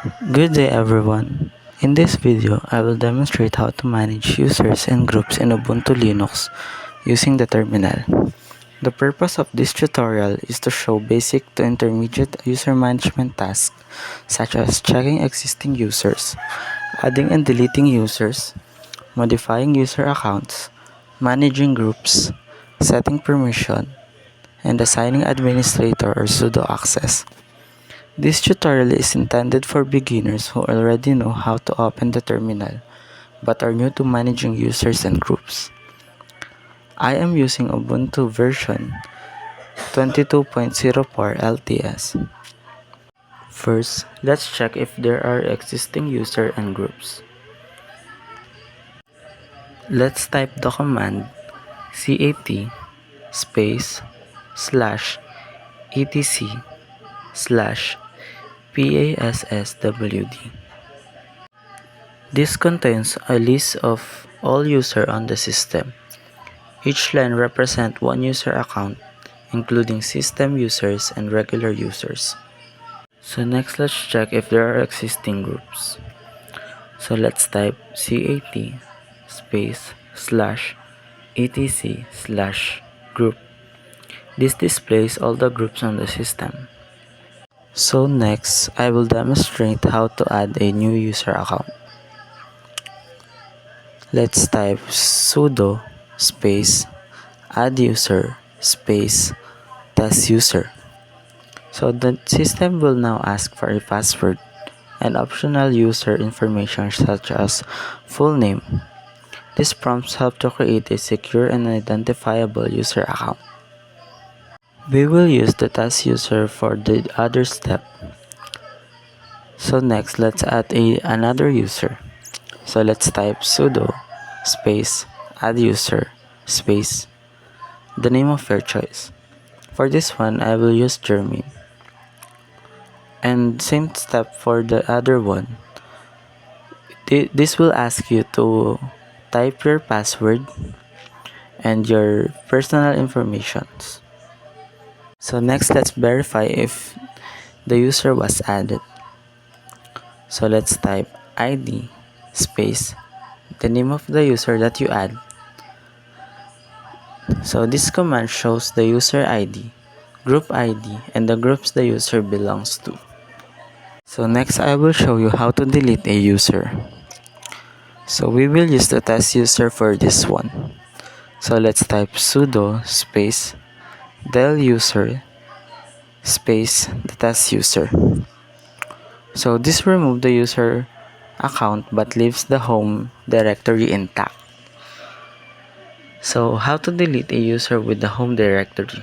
Good day everyone. In this video, I will demonstrate how to manage users and groups in Ubuntu Linux using the terminal. The purpose of this tutorial is to show basic to intermediate user management tasks such as checking existing users, adding and deleting users, modifying user accounts, managing groups, setting permission, and assigning administrator or sudo access. This tutorial is intended for beginners who already know how to open the terminal but are new to managing users and groups. I am using Ubuntu version 22.04 LTS. First, let's check if there are existing users and groups. Let's type the command cat space slash etc slash passwd. This contains a list of all users on the system. Each line represents one user account, including system users and regular users. So next, let's check if there are existing groups. So let's type cat space slash etc slash group. This displays all the groups on the system. So next, I will demonstrate how to add a new user account. Let's type sudo space add user space test user. So the system will now ask for a password and optional user information such as full name. These prompts help to create a secure and identifiable user account. We will use the test user for the other step. So next, let's add another user. So let's type sudo space add user space the name of your choice. For this one, I will use Jermaine. And same step for the other one. This will ask you to type your password and your personal informations. So next, let's verify if the user was added. So let's type id space the name of the user that you add. So this command shows the user ID, group ID, and the groups the user belongs to. So next, I will show you how to delete a user. So we will use the test user for this one. So let's type sudo space del user space the test user. So this removes the user account but leaves the home directory intact. So how to delete a user with the home directory?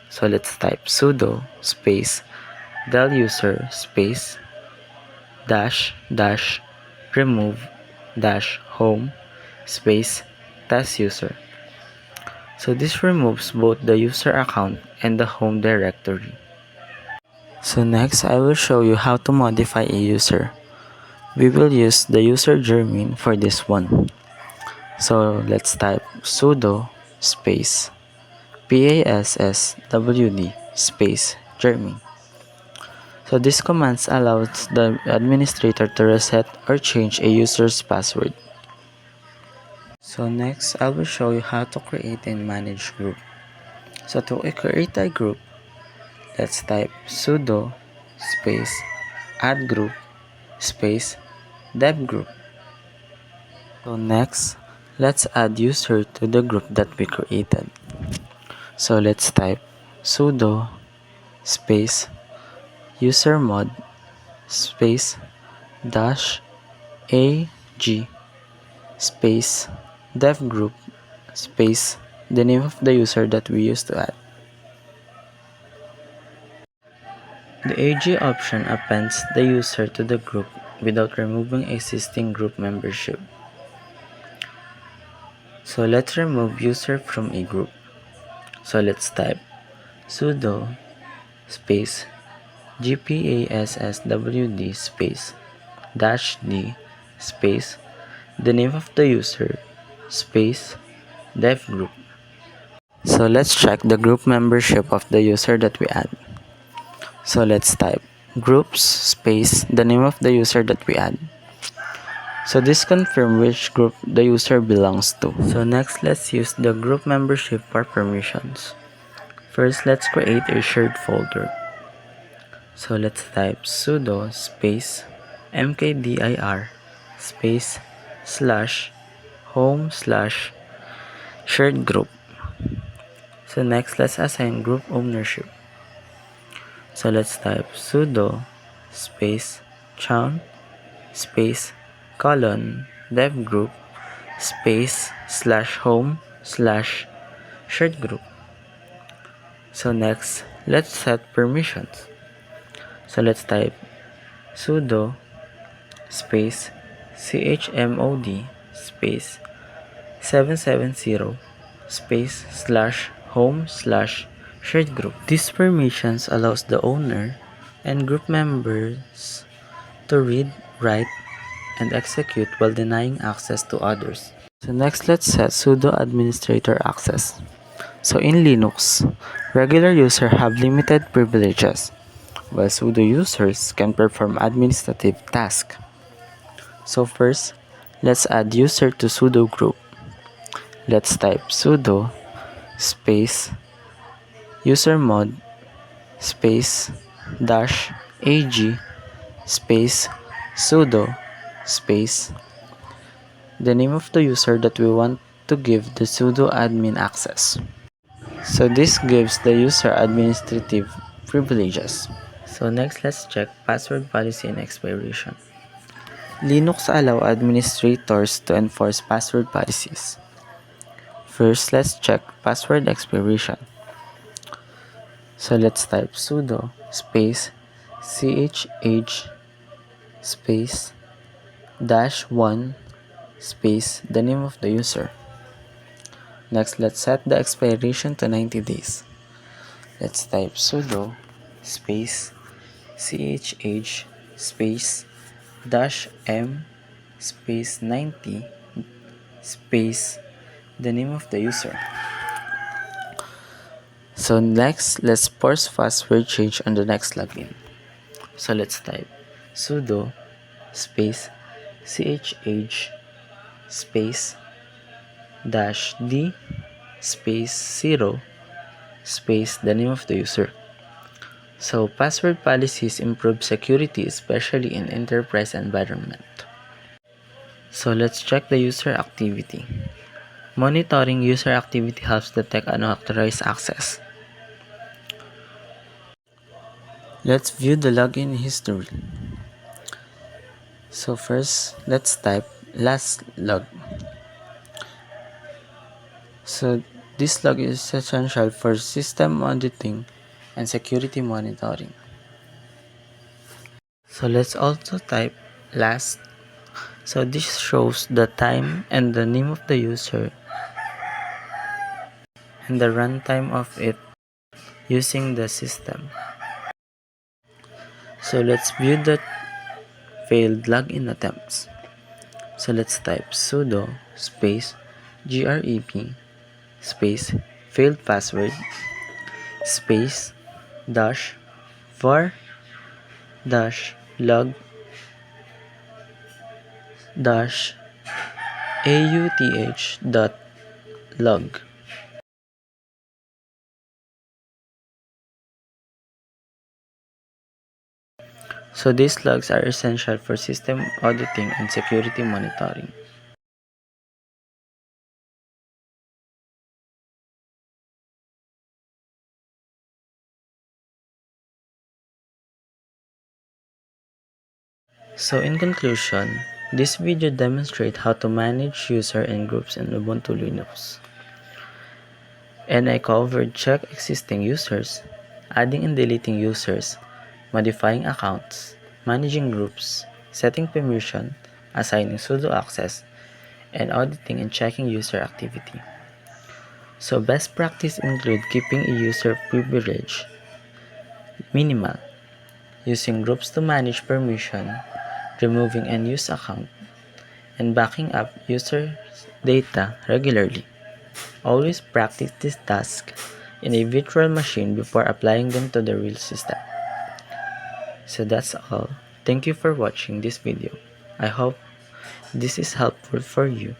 So let's type sudo space del user space dash dash remove dash home space test user. So this removes both the user account and the home directory. So next, I will show you how to modify a user. We will use the user Jermaine for this one. So let's type sudo space passwd space Jermaine. So this command allows the administrator to reset or change a user's password. So next, I will show you how to create and manage group. So to create a group, let's type sudo space add group space dev group. So next, let's add user to the group that we created. So let's type sudo space usermod space dash ag space dev group space the name of the user that we used to add. The AG option appends the user to the group without removing existing group membership. So let's remove user from a group. So let's type sudo space gpasswd space dash d space the name of the user space dev group. So let's check the group membership of the user that we add. So let's type groups space the name of the user that we add. So this confirms which group the user belongs to. So next, let's use the group membership for permissions. First, let's create a shared folder. So let's type sudo space mkdir space / home / shared group. So next, let's assign group ownership. So let's type sudo space chown space dev group space / home / shared group. So next, let's set permissions. So let's type sudo space chmod space 770 space / home / shared group. These permissions allows the owner and group members to read, write, and execute while denying access to others. So next, let's set sudo administrator access. So in Linux, regular users have limited privileges, while sudo users can perform administrative tasks. So first, let's add user to sudo group. Let's type sudo space usermod space -ag space sudo space the name of the user that we want to give the sudo admin access. So this gives the user administrative privileges. So next, let's check password policy and expiration. Linux allow administrators to enforce password policies. First, let's check password expiration. So let's type sudo space chh space -1 space the name of the user. Next, let's set the expiration to 90 days. Let's type sudo space chh space -m space 90 space the name of the user. So next, let's force password change on the next login. So let's type sudo space chh space -d space 0 space the name of the user. So password policies improve security, especially in enterprise environment. So let's check the user activity. Monitoring user activity helps detect unauthorized access. Let's view the login history. So first, let's type last log. So this log is essential for system auditing and security monitoring. So let's also type last. So this shows the time and the name of the user and the runtime of it using the system. So let's view the failed login attempts. So let's type sudo space grep space failed password space -var -log -auth.log. So these logs are essential for system auditing and security monitoring. So in conclusion, this video demonstrates how to manage user and groups in Ubuntu Linux. And I covered check existing users, adding and deleting users, modifying accounts, managing groups, setting permission, assigning sudo access, and auditing and checking user activity. So best practice include keeping a user privilege minimal, using groups to manage permission, removing unused account, and backing up user data regularly. Always practice this task in a virtual machine before applying them to the real system. So that's all. Thank you for watching this video. I hope this is helpful for you.